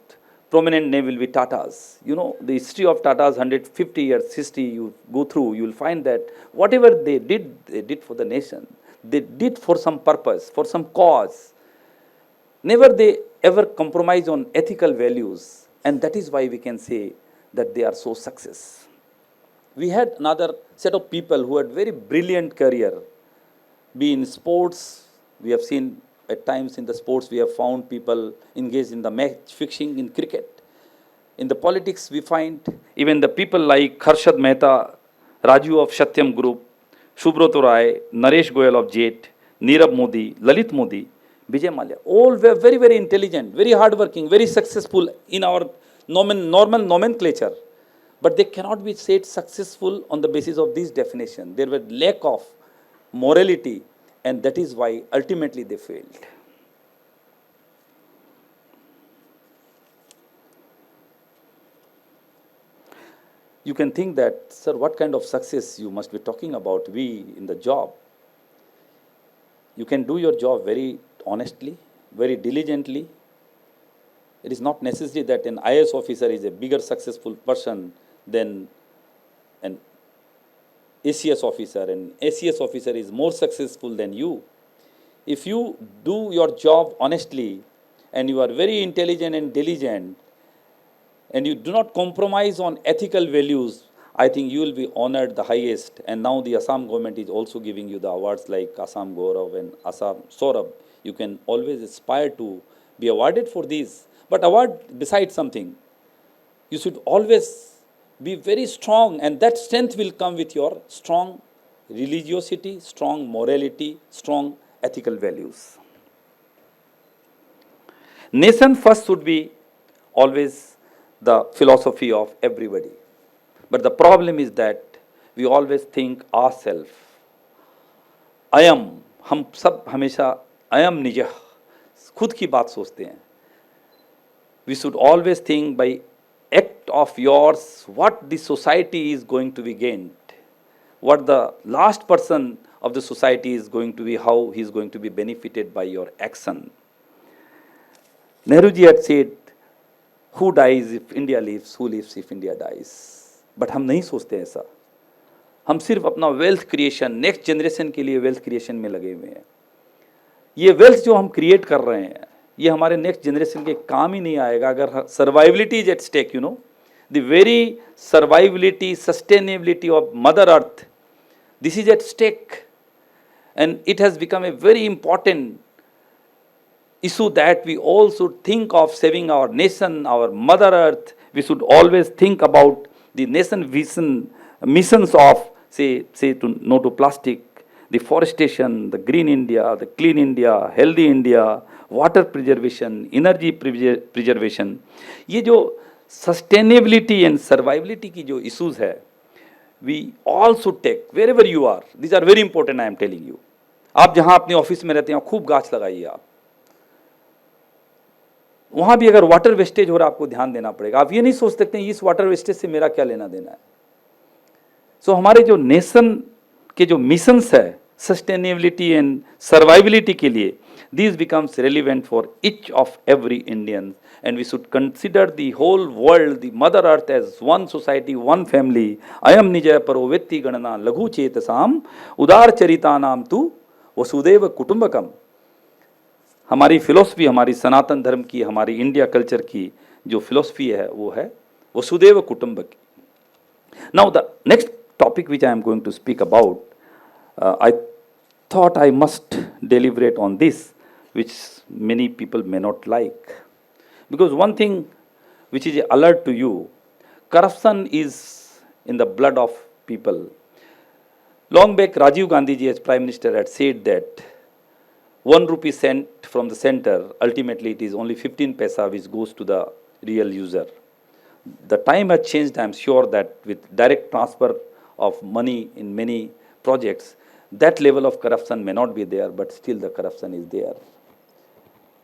prominent name will be Tatas. You know, the history of Tatas, 150 years history you go through, you will find that whatever they did for the nation. they did for some purpose, for some cause. Never they ever compromise on ethical values, and that is why we can say that they are so success. We had another set of people who had very brilliant career, be in sports. We have seen at times in the sports we have found people engaged in the match fixing in cricket. In the politics we find even the people like Harshad Mehta, Raju of Satyam Group, Shubroto Rai, Naresh Goyal of Jet, Nirav Modi, Lalit Modi, Vijay Mallya, all were very, very intelligent, very hardworking, very successful in our normal nomenclature. But they cannot be said successful on the basis of this definition. There was lack of morality, and that is why ultimately they failed. You can think that, sir, what kind of success you must be talking about, we in the job. You can do your job very honestly, very diligently. It is not necessary that an IAS officer is a bigger successful person than an ACS officer, and ACS officer is more successful than you. If you do your job honestly and you are very intelligent and diligent and you do not compromise on ethical values, I think you will be honored the highest. And now the Assam government is also giving you the awards like Assam Gaurav and Assam Saurabh. You can always aspire to be awarded for these. But award besides something, you should always be very strong, and that strength will come with your strong religiosity, strong morality, strong ethical values. Nation first should be always the philosophy of everybody. But the problem is that we always think ourselves. I am, हम सब हमेशा I am निजह, खुद की बात सोचते हैं. We should always think by act of yours what the society is going to be gained, what the last person of the society is going to be, how he is going to be benefited by your action. Nehruji had said, who dies if India lives, who lives if India dies. But हम नहीं सोचते ऐसा. हम सिर्फ अपना wealth creation, next generation के लिए wealth creation में लगे हुए हैं. ये वेल्थ जो हम क्रिएट कर रहे हैं, ये हमारे नेक्स्ट जनरेशन के काम ही नहीं आएगा अगर survivability is at stake. You know, the very survivability, sustainability of mother earth, this is at stake, and it has become a very important issue that we all should think of saving our nation, our mother earth. We should always think about the nation vision, missions of say to no to plastic, the forestation, the green India, the clean India, healthy India, water preservation, energy preservation. ये जो sustainability and survivability की जो issues है, we all should take wherever you are. These are very important, I am telling you. आप जहाँ अपने office में रहते हैं खूब गाछ लगाइए. आप वहाँ भी अगर वाटर वेस्टेज हो रहा है आपको ध्यान देना पड़ेगा. आप ये नहीं सोच सकते हैं इस वाटर वेस्टेज से मेरा क्या लेना देना है. सो हमारे जो नेशन के जो मिशंस है सस्टेनेबिलिटी एंड सर्वाइबिलिटी के लिए, this becomes relevant for each of every Indian, and we should consider the whole world, the mother earth as one society, one family. अयम निजय परो वेत्ति गणना लघु चेतसाम उदार चरिता नाम तु वसुदेव कुटुंबकम. हमारी फिलोसफी, हमारी सनातन धर्म की, हमारी इंडिया कल्चर की जो फिलोसफी है वो है वसुदेव कुटुंबक. Now the next topic which I am going to speak about, I thought I must deliberate on this, which many people may not like. Because one thing which is alert to you, corruption is in the blood of people. Long back, Rajiv Gandhi ji as Prime Minister had said that 1 rupee sent from the center, ultimately it is only 15 paisa which goes to the real user. The time has changed. I am sure that with direct transfer of money in many projects, that level of corruption may not be there, but still the corruption is there.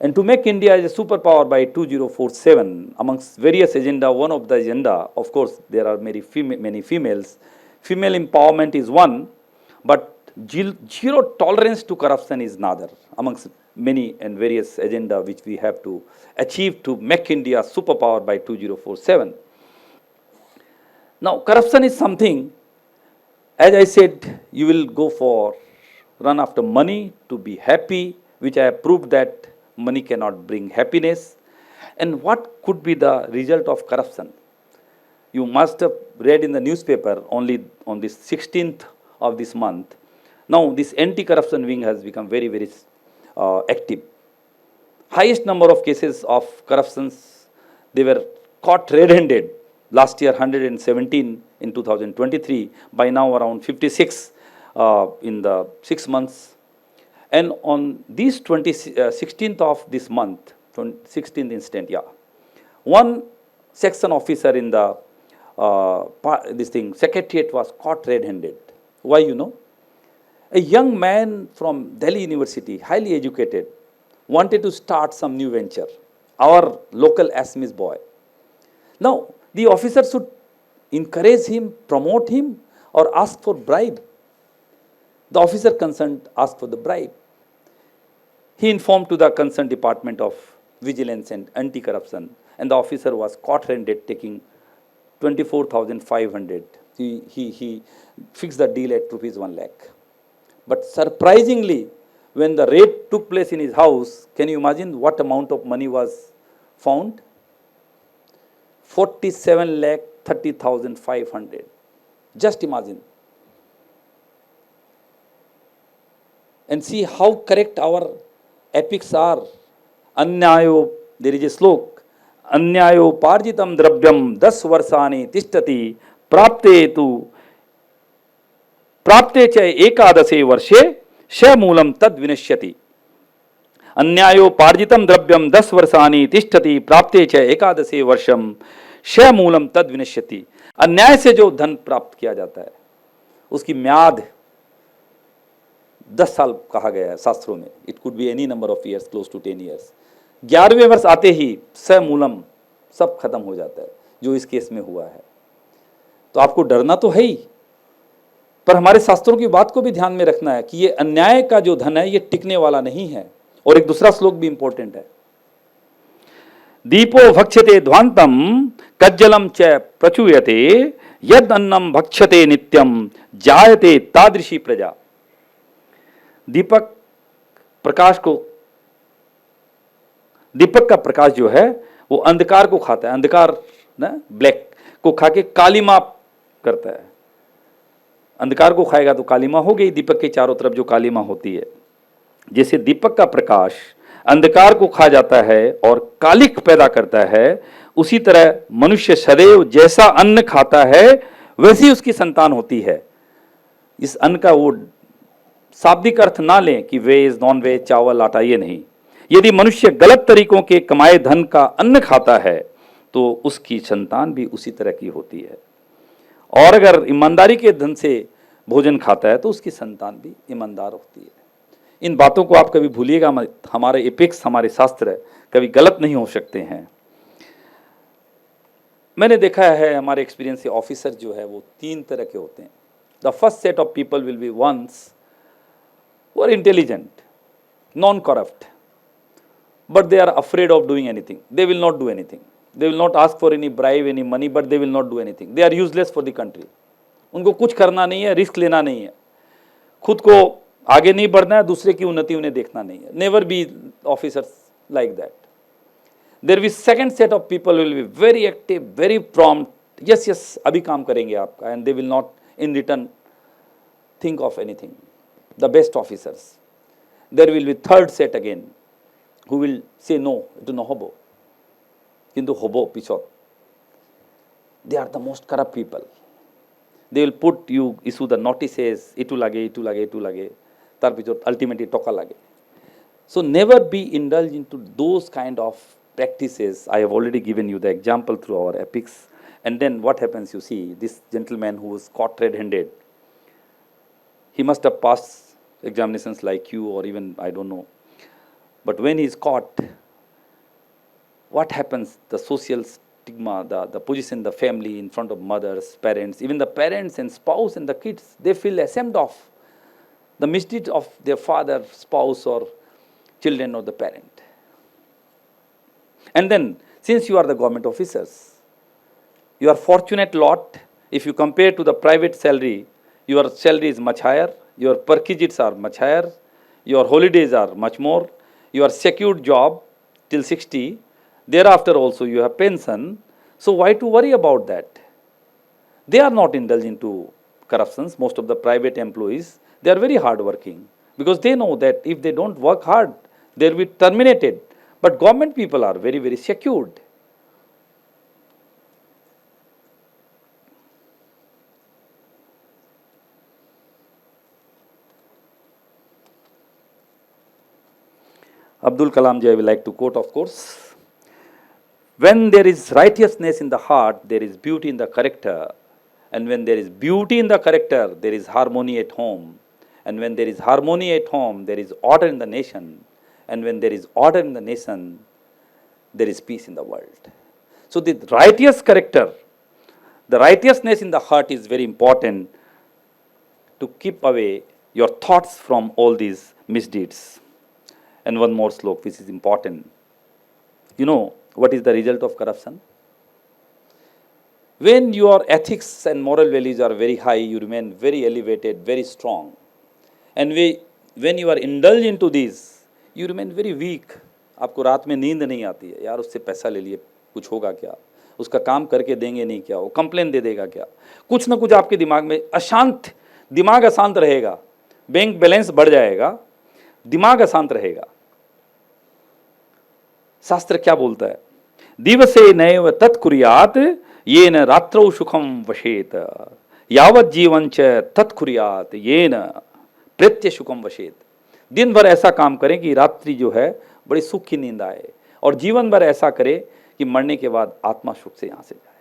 And to make India as a superpower by 2047, amongst various agenda, one of the agenda, of course, there are many females. Female empowerment is one, but zero tolerance to corruption is another, amongst many and various agenda which we have to achieve to make India superpower by 2047. Now, corruption is something, as I said, you will go for run after money to be happy, which I have proved that money cannot bring happiness. And what could be the result of corruption? You must have read in the newspaper only on the 16th of this month. Now this anti-corruption wing has become very, very active. Highest number of cases of corruptions, they were caught red-handed. Last year 117 in 2023, by now around 56 in the 6 months. And on this 16th of this month, 16th instant, yeah, one section officer in the secretariat was caught red-handed. Why, you know? A young man from Delhi University, highly educated, wanted to start some new venture. Our local ASSAMese boy. Now, the officer should encourage him, promote him, or ask for bribe. The officer concerned asked for the bribe. He informed to the concerned department of vigilance and anti-corruption, and the officer was caught red-handed taking 24,500. He fixed the deal at rupees 1 lakh. But surprisingly, when the raid took place in his house, can you imagine what amount of money was found? 47 lakh 30,500. Just imagine. And see how correct our epics are. Anyayo, there is a slok. Anyayo parjitam dravyam 10 varsani tishtati prapte tu प्राप्ते च एकादशे वर्षे शमूलम तद विनश्यति. अन्यायो पार्जितम द्रव्यम 10 वर्षानि तिष्ठति प्राप्ते च एकादशे वर्षम शमूलम तद विनश्यति. अन्याय से जो धन प्राप्त किया जाता है उसकी म्याद 10 साल कहा गया है शास्त्रों में. It could be any number of years, close to 10 years. 11वें वर्ष आते ही समूलम सब खत्म हो जाता है, जो इस केस में हुआ है. तो आपको डरना तो है ही, पर हमारे शास्त्रों की बात को भी ध्यान में रखना है कि ये अन्याय का जो धन है ये टिकने वाला नहीं है. और एक दूसरा श्लोक भी इंपॉर्टेंट है. दीपो भक्ष्यते ध्वांतम कज्जलम च प्रचूयते यद अन्नम भक्ष्यते नित्यम जायते तादृशी प्रजा. दीपक का प्रकाश जो है वो अंधकार को खाता है. अंधकार ना ब्लैक को खा के कालीमा करता है. अंधकार को खाएगा तो कालीमा हो गई. दीपक के चारों तरफ जो कालीमा होती है, जैसे दीपक का प्रकाश अंधकार को खा जाता है और कालिक पैदा करता है, उसी तरह मनुष्य सदैव जैसा अन्न खाता है वैसी उसकी संतान होती है. इस अन्न का वो शाब्दिक अर्थ ना लें कि वेज नॉन वेज चावल आटा, ये नहीं. यदि मनुष्य गलत तरीकों के कमाए धन का अन्न खाता है तो उसकी संतान भी उसी तरह की होती है. और अगर ईमानदारी के धन से भोजन खाता है तो उसकी संतान भी ईमानदार होती है. इन बातों को आप कभी भूलिएगा. हमारे एपिक्स, हमारे शास्त्र कभी गलत नहीं हो सकते हैं. मैंने देखा है हमारे एक्सपीरियंस से, ऑफिसर जो है वो 3 तरह के होते हैं. The first set of people will be ones who are intelligent, non-corrupt, but they are afraid of doing anything. They will not do anything. They will not ask for any bribe, any money, but they will not do anything. They are useless for the country. उनको कुछ करना नहीं है, risk लेना नहीं है, खुद को आगे नहीं बढ़ना है, दूसरे की उन्नति उन्हें देखना नहीं है. Never be officers like that. There will be second set of people will be very active, very prompt. Yes, yes, अभी काम करेंगे आपका, and they will not in return think of anything. The best officers. There will be third set again, who will say no, it no hobo. Kintu hobo pichot. They are the most corrupt people. They will put you issue the notices, itu lage. Tar pichot ultimately toka lage. So never be indulged into those kind of practices. I have already given you the example through our epics. And then what happens, you see, this gentleman who was caught red-handed, he must have passed examinations like you, or even I don't know. But when he is caught, what happens? The social stigma, the position, the family in front of mothers, parents, even the parents and spouse and the kids, they feel ashamed of the misdeed of their father, spouse, or children, or the parent. And then, since you are the government officers, you are fortunate lot. If you compare to the private salary, your salary is much higher. your perquisites are much higher, your holidays are much more, your secured job till 60, thereafter also you have pension. So why to worry about that? They are not indulged into corruptions. Most of the private employees, they are very hard working because they know that if they don't work hard, they will be terminated. But government people are very, very secured. Abdul Kalam ji, I will like to quote, of course. When there is righteousness in the heart, there is beauty in the character. And when there is beauty in the character, there is harmony at home. And when there is harmony at home, there is order in the nation. And when there is order in the nation, there is peace in the world. So the righteous character, the righteousness in the heart is very important to keep away your thoughts from all these misdeeds. And one more slok which is important. You know what is the result of corruption? When your ethics and moral values are very high, you remain very elevated, very strong. And when you are indulged into these, you remain very weak. आपको रात में नींद नहीं आती है, यार उससे पैसा ले लिए, कुछ होगा क्या, उसका काम करके देंगे नहीं क्या, वो कंप्लेन दे देगा क्या, कुछ ना कुछ आपके दिमाग में अशांत, दिमाग अशांत रहेगा, बैंक बैलेंस बढ़ जाएगा, दिमाग अशांत रहेगा. शास्त्र क्या बोलता है? दिवसे नैव तत्कुर्यात् येन रात्रौ सुखम वशेत, यावत् जीवन च तत्कुर्यात् येन प्रत्य सुखम वशेत. दिन भर ऐसा काम करें कि रात्रि जो है बड़ी सुख की नींद आए, और जीवन भर ऐसा करे कि मरने के बाद आत्मा सुख से यहां से जाए.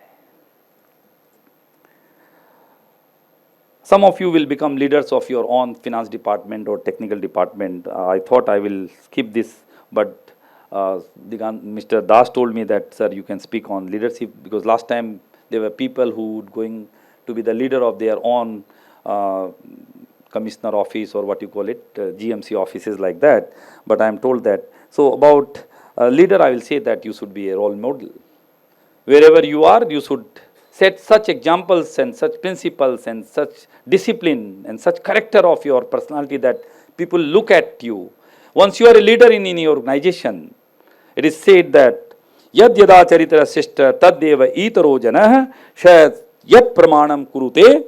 Some of you will become leaders of your own finance department or technical department. I thought I will skip this, but Mr. Das told me that, sir, you can speak on leadership, because last time there were people who were going to be the leader of their own commissioner office, or what you call it, GMC offices like that. But I am told that. So about leader, I will say that you should be a role model. Wherever you are, you should set such examples and such principles and such discipline and such character of your personality that people look at you. Once you are a leader in any organization, it is said that yad yada charitra sishta tad deva itaro janah shayad yad pramanam kurute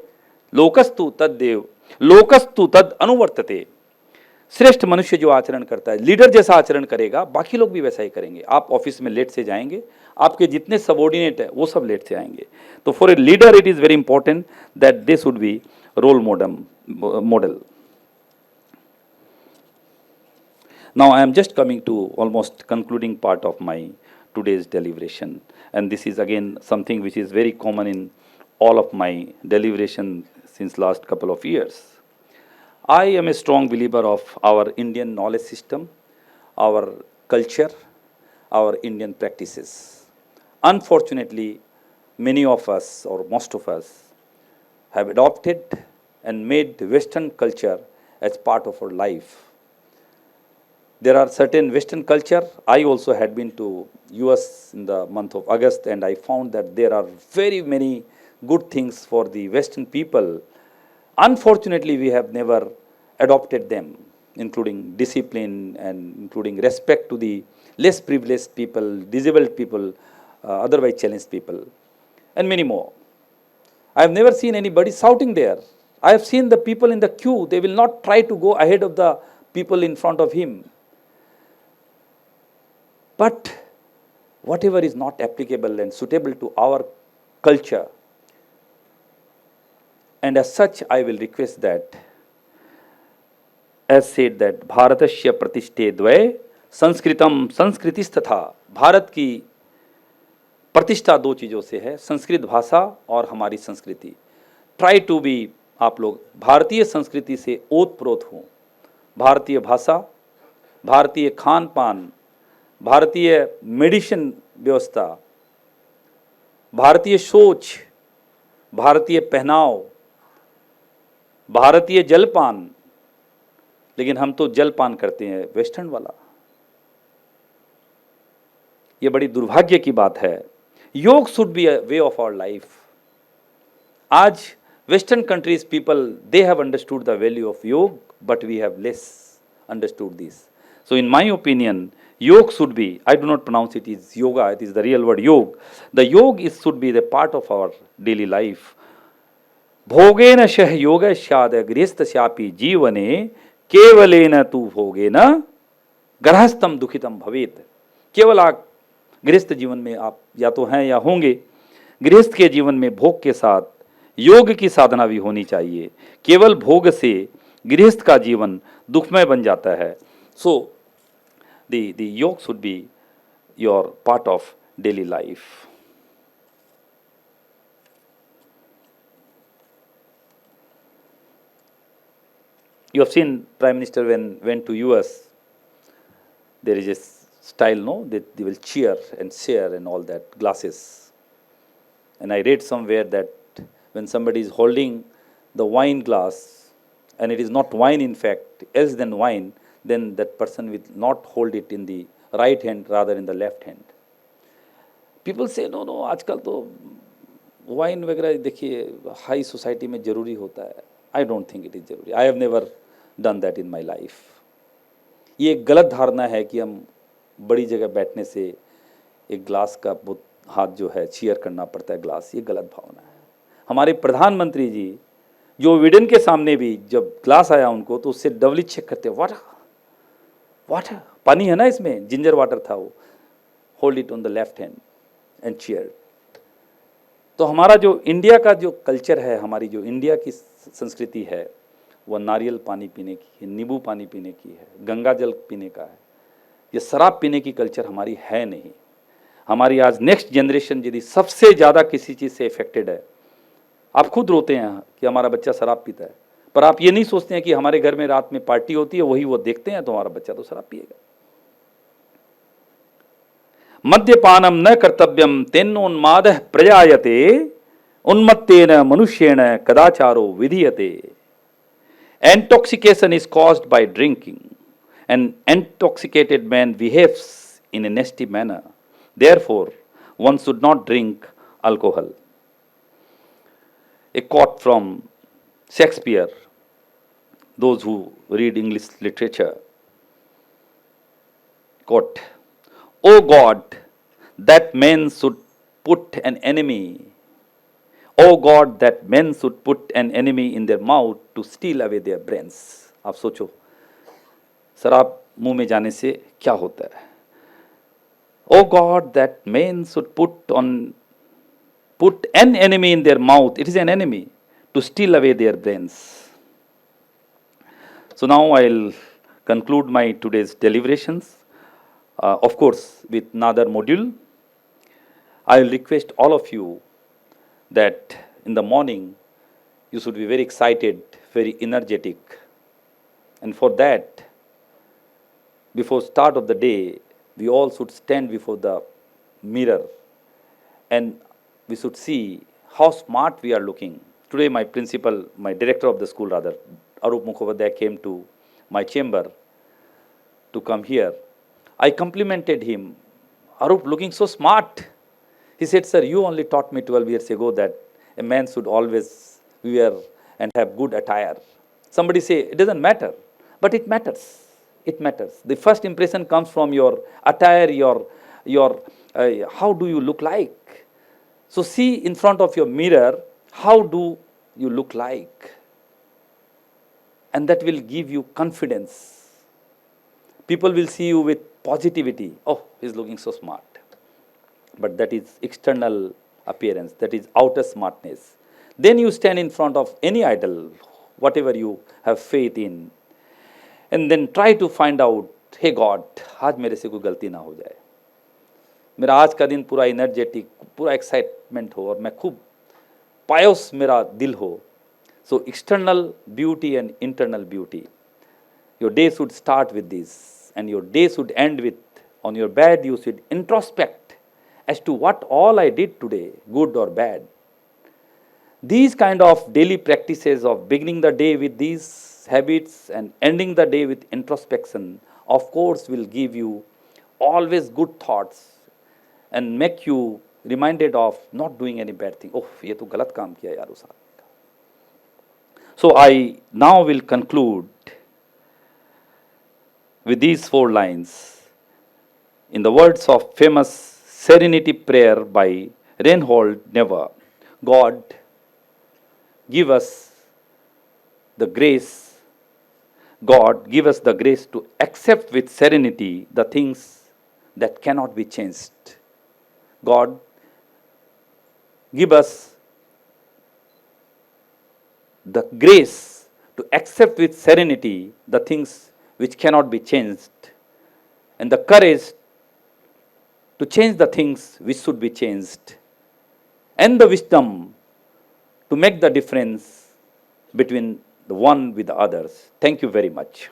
lokastu tad anuvartate. श्रेष्ठ मनुष्य जो आचरण करता है, leader जैसा आचरण करेगा, बाकी लोग भी वैसा ही करेंगे. आप ऑफिस में लेट से जाएंगे, आपके जितने सबऑर्डिनेट है वो सब लेट से आएंगे. तो for a leader it is very important that they should be role model. Now I am just coming to almost concluding part of my today's deliberation, and this is again something which is very common in all of my deliberation since last couple of years. I am a strong believer of our Indian knowledge system, our culture, our Indian practices. Unfortunately, many of us, or most of us, have adopted and made Western culture as part of our life. There are certain Western culture. I also had been to US in the month of August, and I found that there are very many good things for the Western people. Unfortunately, we have never adopted them, including discipline and including respect to the less privileged people, disabled people, otherwise challenged people, and many more. I have never seen anybody shouting there. I have seen the people in the queue, they will not try to go ahead of the people in front of him. But whatever is not applicable and suitable to our culture, and as such, I will request that, as said that Bharatashya Pratishte Dvay Sanskritam Sanskritisthatha, Bharat की प्रतिष्ठा दो चीज़ों से है, संस्कृत भाषा और हमारी संस्कृति. ट्राई टू बी, आप लोग भारतीय संस्कृति से ओतप्रोत हों. भारतीय भाषा, भारतीय खान पान, भारतीय मेडिसिन व्यवस्था, भारतीय सोच, भारतीय पहनाव, भारतीय जलपान. लेकिन हम तो जलपान करते हैं वेस्टर्न वाला. ये बड़ी दुर्भाग्य की बात है. Yoga should be a way of our life. आज Western countries people, they have understood the value of yoga, but we have less understood this. So in my opinion, yoga should be, I do not pronounce it is yoga, it is the real word yoga. The yoga is, should be the part of our daily life. भोगेन शह योग स्याद गृहस्थ श्यापी जीवने केवलेन तू भोगेन गृहस्थम दुखितम भवेत. केवल आप गृहस्थ जीवन में आप या तो हैं या होंगे. गृहस्थ के जीवन में भोग के साथ योग की साधना भी होनी चाहिए. केवल भोग से गृहस्थ का जीवन दुखमय बन जाता है. सो द योग should be your part of daily life. You have seen Prime Minister when went to US, there is a style, no, that they will cheer and share and all that, glasses. And I read somewhere that when somebody is holding the wine glass, and it is not wine in fact, else than wine, then that person will not hold it in the right hand, rather in the left hand. People say, no, no, आजकल तो wine वगैरह देखिए high society में ज़रूरी होता है. I don't think it is जरूरी. I have never done that in my life. ये एक गलत धारणा है कि हम बड़ी जगह बैठने से एक ग्लास का हाथ जो है चीयर करना पड़ता है ग्लास. ये गलत भावना है. हमारे प्रधानमंत्री जी जो विडन के सामने भी जब ग्लास आया उनको तो उससे डबली चेक करते, वाटर पानी है ना इसमें, जिंजर वाटर था वो. Hold it on the left hand and cheer. तो हमारा जो इंडिया का जो कल्चर है, हमारी जो इंडिया की संस्कृति है, वह नारियल पानी पीने की है, नींबू पानी पीने की है, गंगा जल पीने का है. ये शराब पीने की कल्चर हमारी है नहीं. हमारी आज नेक्स्ट जनरेशन यदि सबसे ज़्यादा किसी चीज़ से इफेक्टेड है, आप खुद रोते हैं कि हमारा बच्चा शराब पीता है, पर आप ये नहीं सोचते हैं कि हमारे घर में रात में पार्टी होती है, वही वो देखते हैं तो हमारा बच्चा तो शराब पिएगा. मद्यपानम न कर्तव्यम तेन्नोन्मादः प्रजायते उन्मत्तेन मनुष्येण कदाचारो विधीयते. Intoxication is caused by drinking. An intoxicated man behaves in a nasty manner. Therefore, one should not drink alcohol. A quote from Shakespeare, those who read English literature. Quote, O God, that men should put an enemy. O God, that men should put an enemy in their mouth to steal away their brains. आप सोचो शराब मुंह में जाने से क्या होता है. O God, that men should put an enemy in their mouth. It is an enemy to steal away their brains. So now I'll conclude my today's deliberations. Of course, with another module. I will request all of you that in the morning you should be very excited, very energetic. And for that, before start of the day, we all should stand before the mirror and we should see how smart we are looking. Today my principal, my director of the school rather, Arup Mukhopadhyay, came to my chamber to come here. I complimented him. Arup, looking so smart. He said, sir, you only taught me 12 years ago that a man should always wear and have good attire. Somebody say, it doesn't matter, but it matters. It matters. The first impression comes from your attire, your how do you look like. So see in front of your mirror, how do you look like? And that will give you confidence. People will see you with positivity. Oh, he's looking so smart. But that is external appearance, that is outer smartness. Then you stand in front of any idol, whatever you have faith in, and then try to find out, hey God, आज मेरे से कोई गलती ना हो जाए. मेरा आज का दिन पूरा एनर्जेटिक, पूरा एक्साइटमेंट हो और मैं खूब पायोस मेरा दिल हो. So external beauty and internal beauty. Your day should start with this and your day should end with, on your bed you should introspect as to what all I did today, good or bad. These kind of daily practices of beginning the day with these habits and ending the day with introspection, of course, will give you always good thoughts and make you reminded of not doing any bad thing. Oh, ये तो गलत काम किया यार उस आदमी का. So I now will conclude with these 4 lines in the words of famous Serenity Prayer by Reinhold Niebuhr. God, give us the grace, God, give us the grace to accept with serenity the things that cannot be changed. God, give us the grace to accept with serenity the things which cannot be changed, and the courage to change the things which should be changed, and the wisdom to make the difference between the one with the others. Thank you very much.